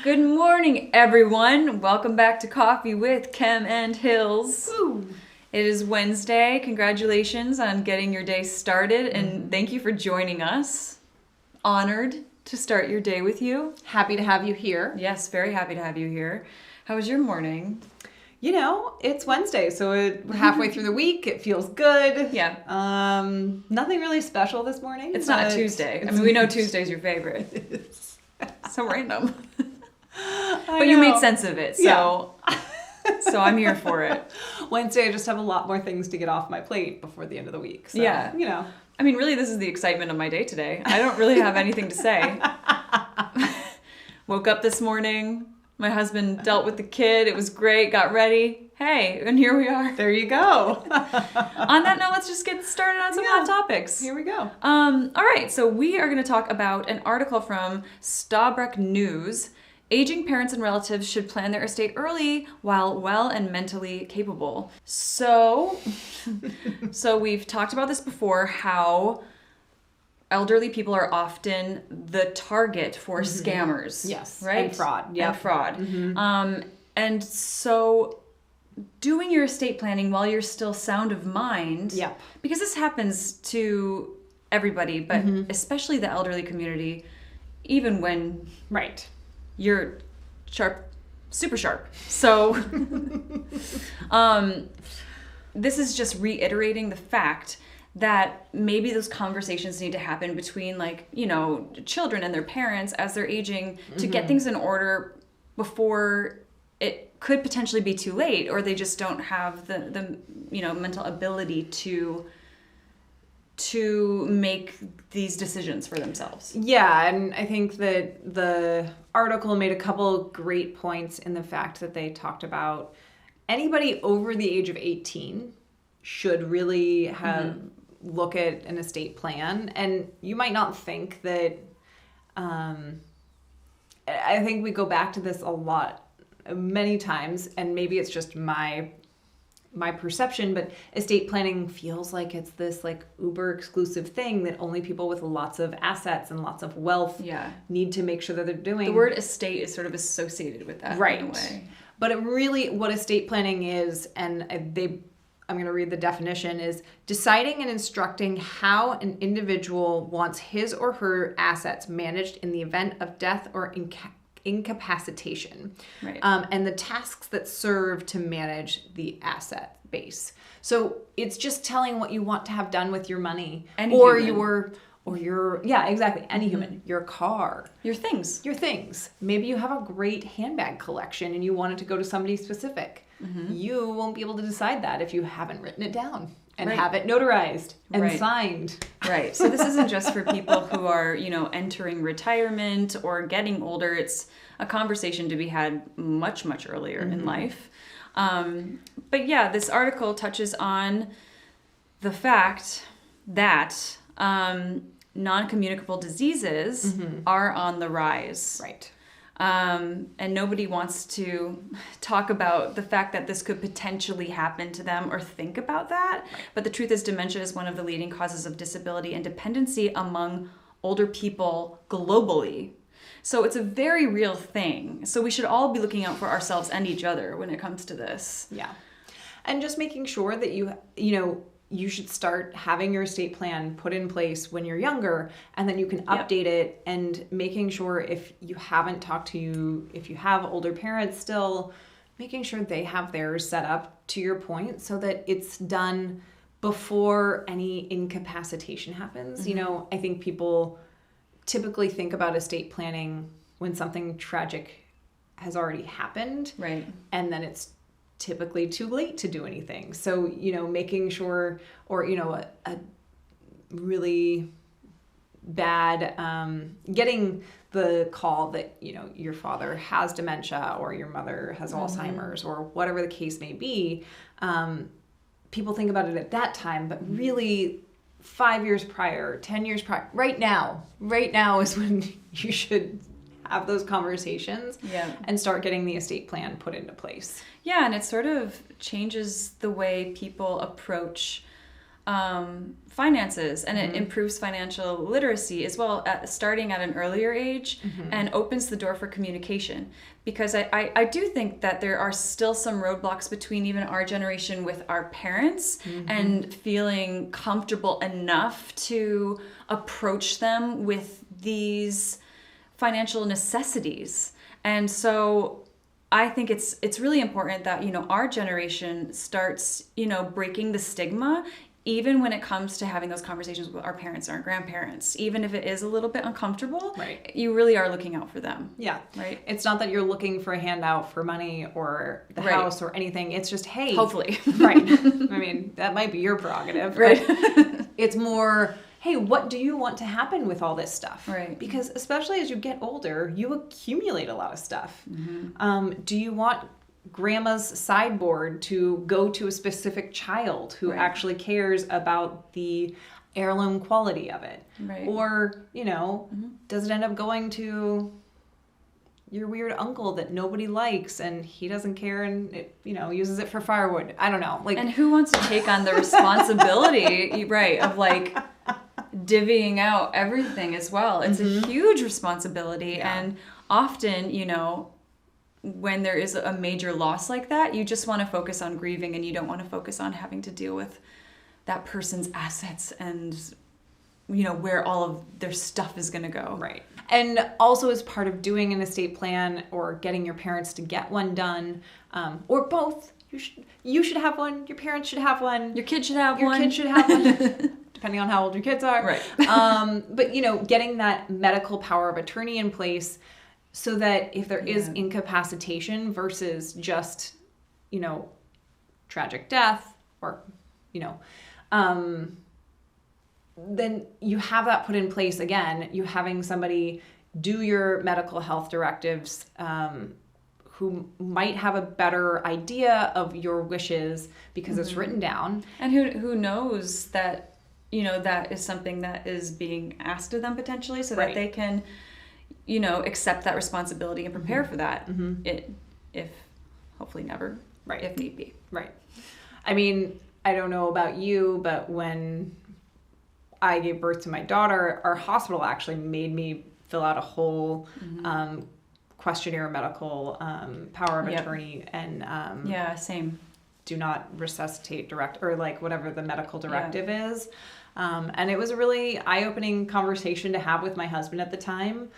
Good morning, everyone. Welcome back to Coffee with Kem and Hills. Woo. It is Wednesday. Congratulations on getting your day started, and thank you for joining us. Honored to start your day with you. Happy to have you here. Yes, very happy to have you here. How was your morning? You know, it's Wednesday, so we're halfway through the week. It feels good. Yeah. Nothing really special this morning. It's not a Tuesday. I mean, we know Tuesday's your favorite. So random. But you made sense of it, so so I'm here for it. Wednesday, I just have a lot more things to get off my plate before the end of the week. So, Yeah. you know. I mean, really, this is the excitement of my day today. I don't really have anything to say. Woke up this morning. My husband dealt with the kid. It was great. Got ready. Hey, and here we are. There you go. On that note, let's just get started on some hot topics. Here we go. All right, so we are going to talk about an article from Starbreck News. Aging parents and relatives should plan their estate early while well and mentally capable. So we've talked about this before, how elderly people are often the target for scammers. Yes. Right? And fraud. Yeah. And fraud. And so doing your estate planning while you're still sound of mind. Yep. Because this happens to everybody, but especially the elderly community, even when Right. you're sharp, super sharp. So this is just reiterating the fact that maybe those conversations need to happen between, like, you know, children and their parents as they're aging to get things in order before it could potentially be too late, or they just don't have the you know, mental ability to make these decisions for themselves. Yeah, and I think that the article made a couple great points in the fact that they talked about anybody over the age of 18 should really have look at an estate plan. And you might not think that, I think we go back to this a lot, many times, and maybe it's just my perception, but estate planning feels like it's this like uber exclusive thing that only people with lots of assets and lots of wealth need to make sure that they're doing. The word estate is sort of associated with that, right, in a way. But it really, what estate planning is, and I'm going to read the definition, is deciding and instructing how an individual wants his or her assets managed in the event of death or incapacitation, Right. And the tasks that serve to manage the asset base. So it's just telling what you want to have done with your money, any human, your car, Your things. Maybe you have a great handbag collection and you want it to go to somebody specific. You won't be able to decide that if you haven't written it down and have it notarized and signed. Right. So this isn't just for people who are, you know, entering retirement or getting older. It's a conversation to be had much, much earlier in life. But yeah, this article touches on the fact that non-communicable diseases are on the rise. Right. And nobody wants to talk about the fact that this could potentially happen to them or think about that. Right. But the truth is, dementia is one of the leading causes of disability and dependency among older people globally. So it's a very real thing. So we should all be looking out for ourselves and each other when it comes to this. Yeah. And just making sure that you should start having your estate plan put in place when you're younger, and then you can update it, and making sure if you have older parents still, making sure they have theirs set up, to your point, so that it's done before any incapacitation happens. You know, I think people typically think about estate planning when something tragic has already happened. Right. And then it's typically too late to do anything. So, you know, making sure, or, you know, a really bad, getting the call that, you know, your father has dementia or your mother has Alzheimer's or whatever the case may be. People think about it at that time, but really 5 years prior, 10 years prior, right now is when you should have those conversations and start getting the estate plan put into place. Yeah, and it sort of changes the way people approach finances, and it improves financial literacy as well, starting at an earlier age, and opens the door for communication. Because I do think that there are still some roadblocks between even our generation with our parents and feeling comfortable enough to approach them with these financial necessities. And so I think it's really important that, our generation starts, breaking the stigma, even when it comes to having those conversations with our parents or our grandparents. Even if it is a little bit uncomfortable, right, you really are looking out for them. Yeah. Right. It's not that you're looking for a handout for money or the right. house or anything. It's just, hey. Hopefully. Right. I mean, that might be your prerogative. Right. It's more, hey, what do you want to happen with all this stuff? Right. Because especially as you get older, you accumulate a lot of stuff. Do you want grandma's sideboard to go to a specific child who right. actually cares about the heirloom quality of it? Right. Or, does it end up going to your weird uncle that nobody likes and he doesn't care and it, uses it for firewood? I don't know. And who wants to take on the responsibility, right, of divvying out everything as well? It's a huge responsibility. Yeah. And often, when there is a major loss like that, you just want to focus on grieving, and you don't want to focus on having to deal with that person's assets and, where all of their stuff is going to go. Right. And also as part of doing an estate plan or getting your parents to get one done, or both, you should have one, your parents should have one. Your kid should have one. Your kid should have one, depending on how old your kids are. Right. But, getting that medical power of attorney in place so that if there is incapacitation versus just, tragic death or, then you have that put in place again. You having somebody do your medical health directives who might have a better idea of your wishes because it's written down. And who knows that, that is something that is being asked of them potentially, so that they can, accept that responsibility and prepare for that. If hopefully never, right, if need be. Right. I mean, I don't know about you, but when I gave birth to my daughter, our hospital actually made me fill out a whole questionnaire, medical power of attorney, and same. Do not resuscitate or whatever the medical directive is. And it was a really eye-opening conversation to have with my husband at the time.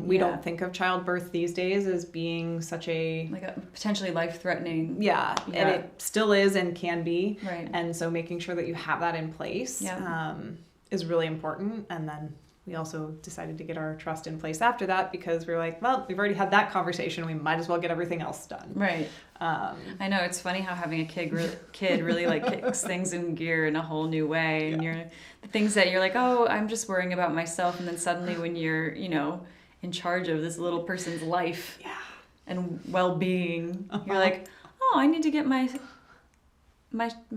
We don't think of childbirth these days as being such a potentially life-threatening. Yeah, and it still is and can be. Right. And so making sure that you have that in place is really important. And then we also decided to get our trust in place after that because we were like, well, we've already had that conversation. We might as well get everything else done. Right. I know, it's funny how having a kid really kicks things in gear in a whole new way. And the things that you're like, oh, I'm just worrying about myself. And then suddenly when you're, in charge of this little person's life and well-being, you're like, oh, I need to get my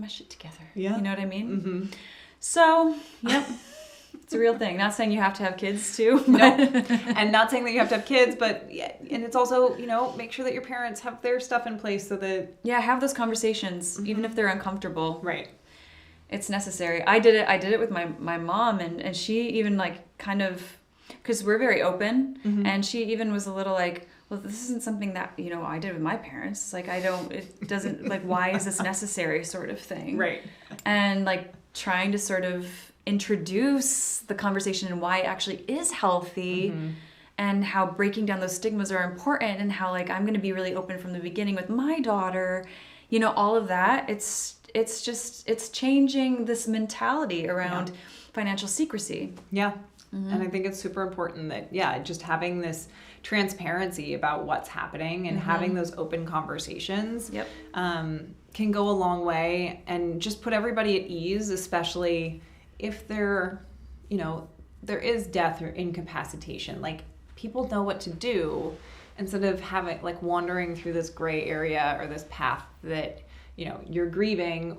shit together. Yeah. You know what I mean? Mm-hmm. So, yep. It's a real thing. Not saying you have to have kids too. No. And not saying that you have to have kids, but and it's also, make sure that your parents have their stuff in place so that... Yeah, have those conversations, even if they're uncomfortable. Right. It's necessary. I did it with my mom, and she even kind of, because we're very open, and she even was a little like, well, this isn't something that, I did with my parents. It doesn't, why is this necessary sort of thing. Right. And trying to sort of introduce the conversation and why it actually is healthy, and how breaking down those stigmas are important, and how I'm going to be really open from the beginning with my daughter, all of that. It's changing this mentality around financial secrecy. Yeah. And I think it's super important that, just having this transparency about what's happening and having those open conversations can go a long way and just put everybody at ease, especially if there is death or incapacitation. People know what to do instead of having wandering through this gray area or this path that you're grieving,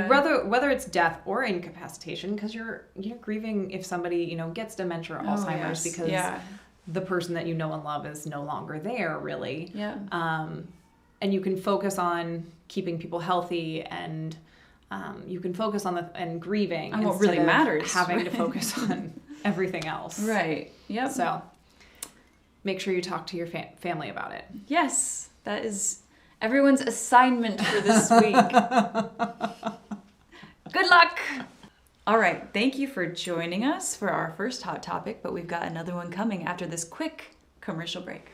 whether it's death or incapacitation, because you're grieving if somebody gets dementia or Alzheimer's because the person that you know and love is no longer there, really. And you can focus on keeping people healthy and you can focus on and grieving and what instead really of matters, having to focus on everything else. Right. Yep. So make sure you talk to your family about it. Yes, that is everyone's assignment for this week. Good luck. All right. Thank you for joining us for our first hot topic, but we've got another one coming after this quick commercial break.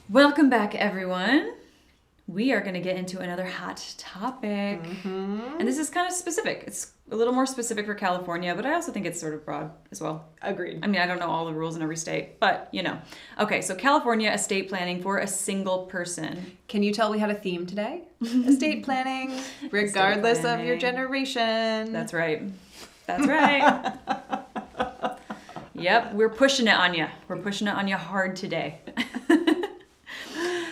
Welcome back, everyone. We are going to get into another hot topic. And this is kind of specific. It's a little more specific for California, but I also think it's sort of broad as well. Agreed. I mean, I don't know all the rules in every state, but you know. Okay, so California estate planning for a single person. Can you tell we had a theme today? Estate planning, regardless of your generation. That's right. That's right. Yep, we're pushing it on you. We're pushing it on you hard today.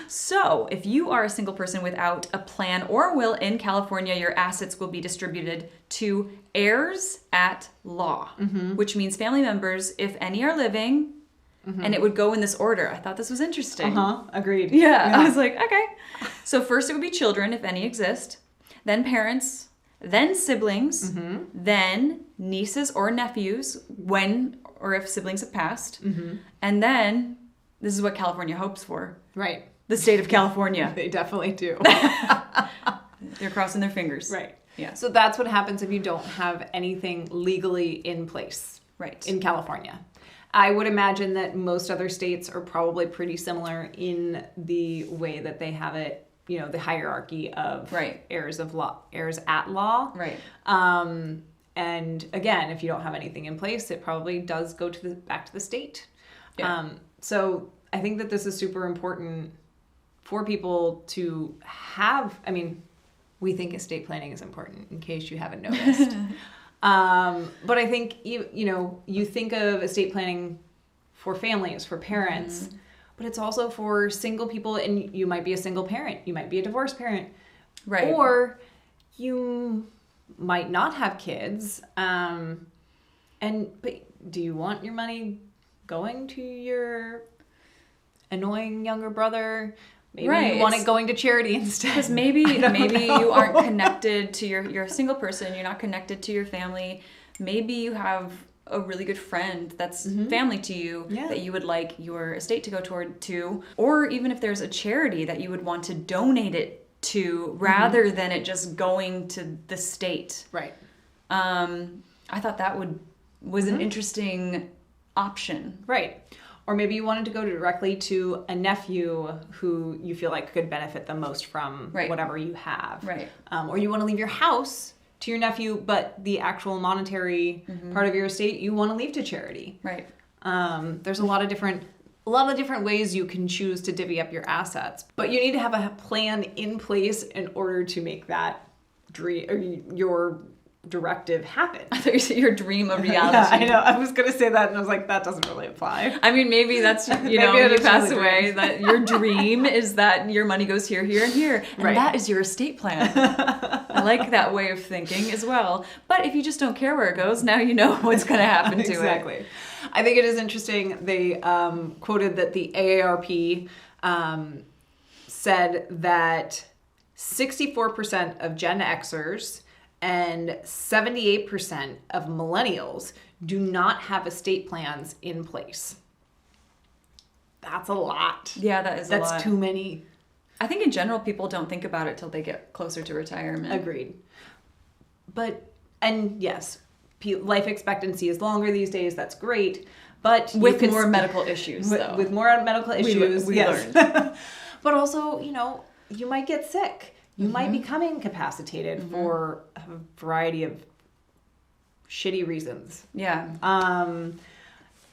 So, if you are a single person without a plan or will in California, your assets will be distributed to heirs at law, which means family members, if any are living, and it would go in this order. I thought this was interesting. Agreed. Yeah, I was like, okay. So first it would be children, if any exist, then parents, then siblings, then nieces or nephews, when or if siblings have passed, and then, this is what California hopes for. Right. The state of California. They definitely do. They're crossing their fingers. Right. Yeah. So that's what happens if you don't have anything legally in place. Right. In California. I would imagine that most other states are probably pretty similar in the way that they have it, you know, the hierarchy of heirs at law. Right. And again, if you don't have anything in place, it probably does go to back to the state. Yeah. So I think that this is super important for people to have. I mean, we think estate planning is important, in case you haven't noticed. But I think you think of estate planning for families, for parents, but it's also for single people, and you might be a single parent, you might be a divorced parent, right? Or you might not have kids, but do you want your money going to your annoying younger brother? Maybe you want it going to charity instead. Because maybe you aren't connected to you're a single person, you're not connected to your family. Maybe you have a really good friend that's family to you that you would like your estate to go to. Or even if there's a charity that you would want to donate it to rather than it just going to the state. Right. I thought that was an interesting option. Right. Or maybe you wanted to go directly to a nephew who you feel like could benefit the most from whatever you have. Right. Or you want to leave your house to your nephew, but the actual monetary part of your estate you want to leave to charity. Right. There's a lot of different ways you can choose to divvy up your assets, but you need to have a plan in place in order to make that dream or your directive happen. I thought you said your dream a reality. Yeah, I know. I was going to say that, and I was like, that doesn't really apply. I mean, maybe that's, when you pass away, that your dream is that your money goes here, here, and here. And that is your estate plan. I like that way of thinking as well. But if you just don't care where it goes, now you know what's going to happen to it. Exactly. I think it is interesting. They quoted that the AARP said that 64% of Gen Xers and 78% of millennials do not have estate plans in place. That's a lot. Yeah, that's a lot. That's too many. I think in general, people don't think about it till they get closer to retirement. Agreed. And yes, life expectancy is longer these days. That's great. But with more medical issues, though. With more medical issues, we yes. learned. But also, you might get sick. You might become incapacitated for a variety of shitty reasons. Yeah.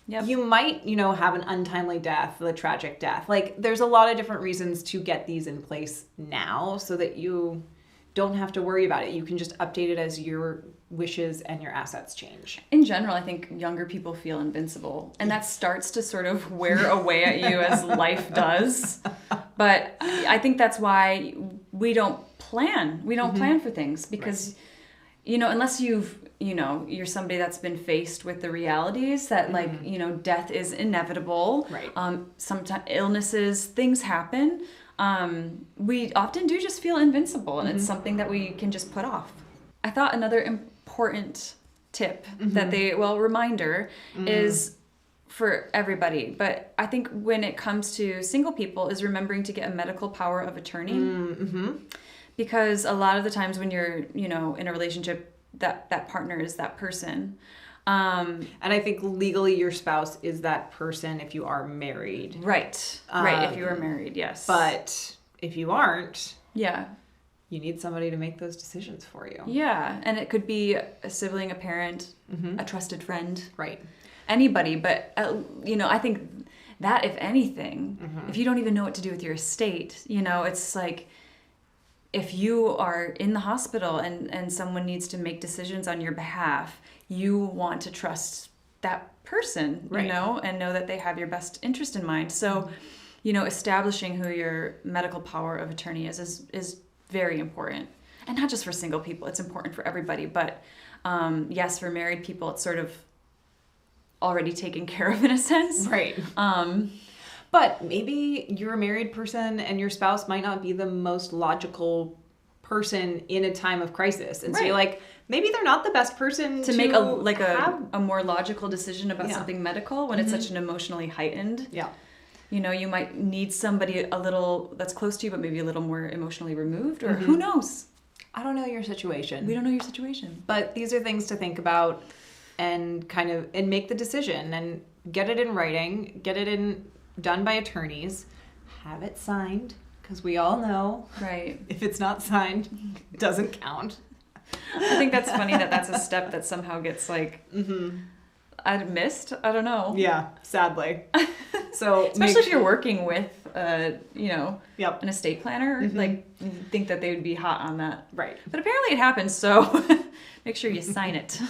You might, have an untimely death, a tragic death. Like, there's a lot of different reasons to get these in place now so that you don't have to worry about it. You can just update it as your wishes and your assets change. In general, I think younger people feel invincible, and that starts to sort of wear away at you as life does. But I think that's why we don't plan. We don't plan for things because, unless you're somebody that's been faced with the realities that death is inevitable. Right. Sometimes illnesses, things happen. we often do just feel invincible, and it's something that we can just put off. I thought another important tip that reminder is for everybody, but I think when it comes to single people is remembering to get a medical power of attorney. Because a lot of the times when you're, in a relationship, that partner is that person. And I think legally your spouse is that person if you are married. Right. Right. If you are married, yes. But if you aren't, yeah, you need somebody to make those decisions for you. Yeah. And it could be a sibling, a parent, a trusted friend. Right. Anybody. But, I think that, if anything, if you don't even know what to do with your estate, it's like, if you are in the hospital and someone needs to make decisions on your behalf, you want to trust that person, right. And know that they have your best interest in mind. So, establishing who your medical power of attorney is very important. And not just for single people, it's important for everybody. But yes, for married people, it's sort of already taken care of in a sense. Right. But maybe you're a married person and your spouse might not be the most logical person in a time of crisis. And so you're like, maybe they're not the best person to make a more logical decision about something medical when it's such an emotionally heightened. Yeah. You might need somebody a little that's close to you, but maybe a little more emotionally removed, or who knows? I don't know your situation. We don't know your situation. But these are things to think about and and make the decision and get it in writing, get it done by attorneys, have it signed, because we all know, right, if it's not signed, it doesn't count. I think that's funny that's a step that somehow gets missed. I don't know. Yeah, sadly. So especially if you're working with an estate planner, Mm-hmm. like you think that they would be hot on that. Right. But apparently it happens, so make sure you sign it.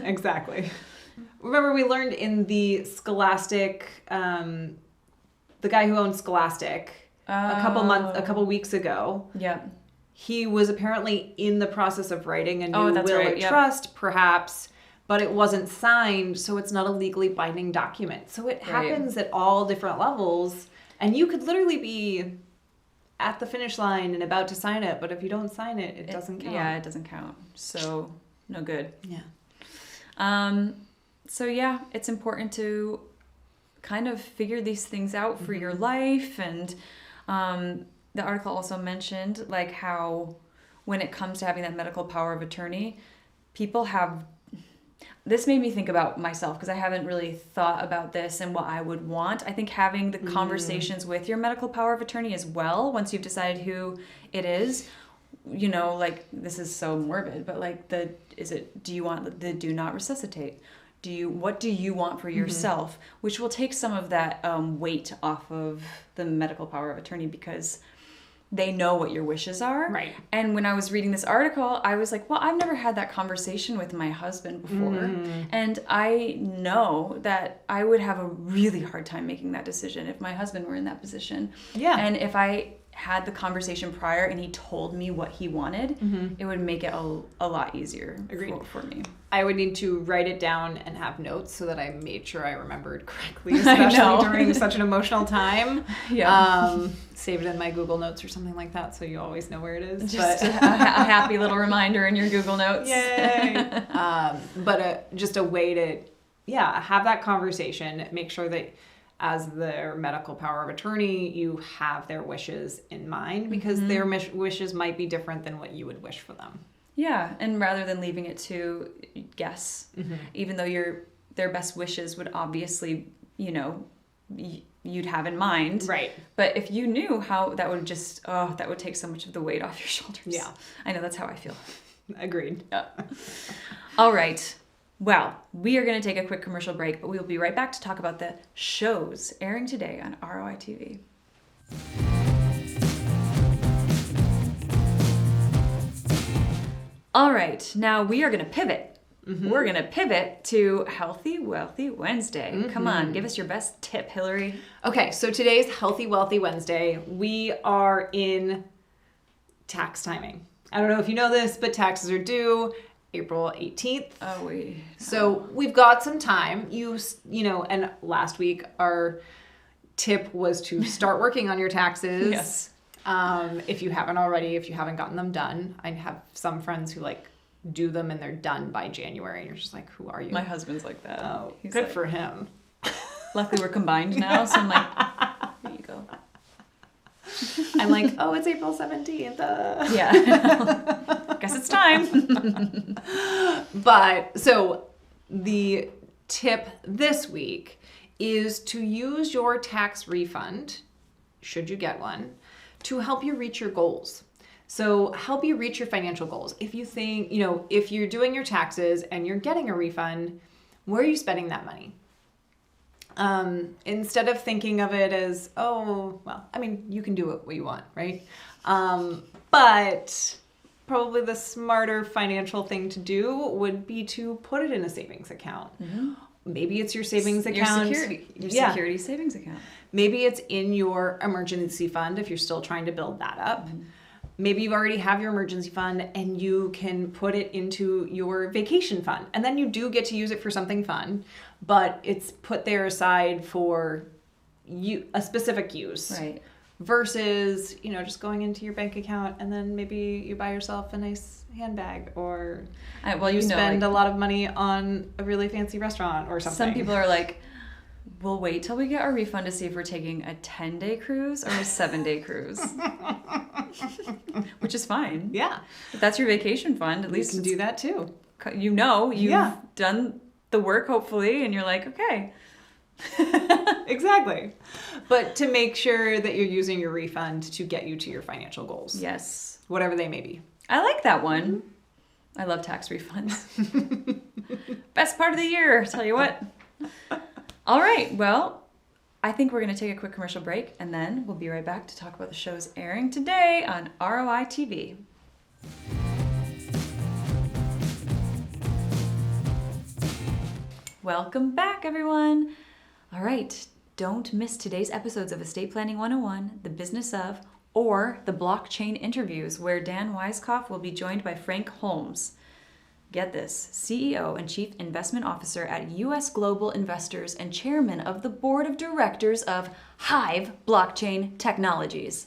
Exactly. Remember we learned in the Scholastic, the guy who owned Scholastic a couple weeks ago. Yeah. He was apparently in the process of writing a new will of yep. trust, perhaps, but it wasn't signed, so it's not a legally binding document. So it happens at all different levels, and you could literally be at the finish line and about to sign it, but if you don't sign it, it doesn't count. Yeah, it doesn't count. So no good. Yeah. So yeah, it's important to kind of figure these things out for your life. And the article also mentioned like how when it comes to having that medical power of attorney, people have, this made me think about myself because I haven't really thought about this and what I would want. I think having the conversations with your medical power of attorney as well, once you've decided who it is, like this is so morbid, but like do you want the do not resuscitate? What do you want for yourself? Which will take some of that weight off of the medical power of attorney because they know what your wishes are. Right. And when I was reading this article, I was like, well, I've never had that conversation with my husband before. And I know that I would have a really hard time making that decision if my husband were in that position. Yeah. And if I had the conversation prior and he told me what he wanted, it would make it a lot easier for me. I would need to write it down and have notes so that I made sure I remembered correctly, especially during such an emotional time. Yeah. Save it in my Google Notes or something like that so you always know where it is. Just a happy little reminder in your Google Notes. Yay! Just a way to, have that conversation, make sure that as their medical power of attorney, you have their wishes in mind because their wishes might be different than what you would wish for them. Yeah, and rather than leaving it to guess, even though their best wishes would obviously, you'd have in mind. Right. But if you knew how that would that would take so much of the weight off your shoulders. Yeah. I know, that's how I feel. Agreed. Yeah. All right. Well, we are going to take a quick commercial break, but we will be right back to talk about the shows airing today on ROI TV. All right, now we are going to pivot. We're going to pivot to Healthy Wealthy Wednesday. Come on, give us your best tip, Hillary. Okay, so today's Healthy Wealthy Wednesday. We are in tax timing. I don't know if you know this, but taxes are due April 18th. So we've got some time. And last week our tip was to start working on your taxes. Yes. if you haven't already, if you haven't gotten them done. I have some friends who like do them and they're done by January, and you're just like, who are you? My husband's like that. Oh, He's good like, for him. Luckily, we're combined now, so I'm like, here you go. I'm like, oh, it's April 17th. Yeah. Guess it's time. But so the tip this week is to use your tax refund, should you get one, to help you reach your goals. So help you reach your financial goals. If you think, if you're doing your taxes and you're getting a refund, where are you spending that money? Instead of thinking of it as, oh, well, I mean, you can do it what you want, right? But probably the smarter financial thing to do would be to put it in a savings account. Mm-hmm. Maybe it's your savings account. Your security savings account. Maybe it's in your emergency fund if you're still trying to build that up. Mm-hmm. Maybe you already have your emergency fund and you can put it into your vacation fund. And then you do get to use it for something fun, but it's put there aside for a specific use. Right. Versus, just going into your bank account and then maybe you buy yourself a nice handbag or you spend a lot of money on a really fancy restaurant or something. Some people are like, we'll wait till we get our refund to see if we're taking a 10-day cruise or a 7-day cruise. Which is fine. Yeah. If that's your vacation fund, at least you can do that too. You've done the work, hopefully, and you're like, okay. Exactly. But to make sure that you're using your refund to get you to your financial goals. Yes. Whatever they may be. I like that one. Mm-hmm. I love tax refunds. Best part of the year, I tell you what. All right, well, I think we're going to take a quick commercial break, and then we'll be right back to talk about the shows airing today on ROI TV. Welcome back, everyone. All right, don't miss today's episodes of Estate Planning 101, The Business of, or the Blockchain Interviews, where Dan Weiskopf will be joined by Frank Holmes. Get this, CEO and Chief Investment Officer at U.S. Global Investors and Chairman of the Board of Directors of Hive Blockchain Technologies.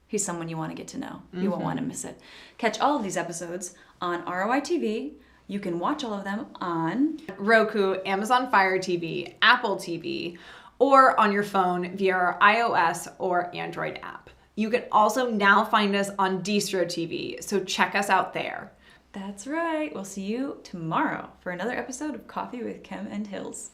He's someone you want to get to know. Mm-hmm. You won't want to miss it. Catch all of these episodes on ROI TV. You can watch all of them on Roku, Amazon Fire TV, Apple TV, or on your phone via our iOS or Android app. You can also now find us on Distro TV, so check us out there. That's right. We'll see you tomorrow for another episode of Coffee with Kim and Hills.